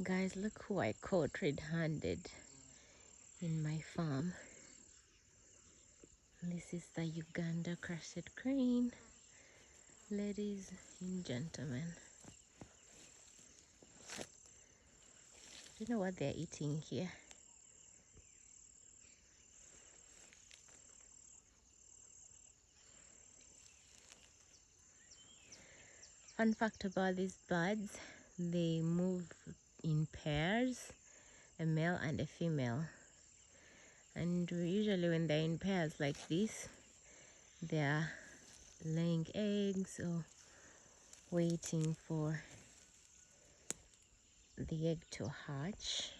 Guys, look who I caught red-handed in my farm. This is the Uganda Crested Crane, ladies and gentlemen. Do you know what they're eating here? Fun fact about these birds, they move in pairs, a male and a female. And usually when they're in pairs like this, they're laying eggs or waiting for the egg to hatch.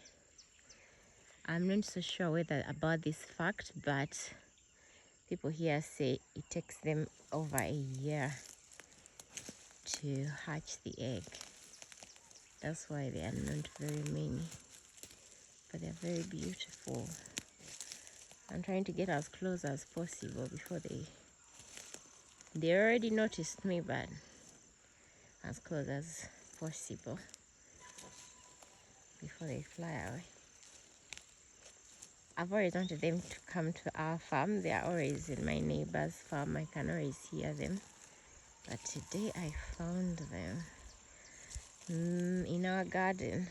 I'm not so sure whether about this fact, but people here say it takes them over a year to hatch the egg. That's why they are not very many, but they're very beautiful. I'm trying to get as close as possible before they already noticed me, but as close as possible before they fly away. I've always wanted them to come to our farm. They are always in my neighbor's farm. I can always hear them, but today I found them in our garden.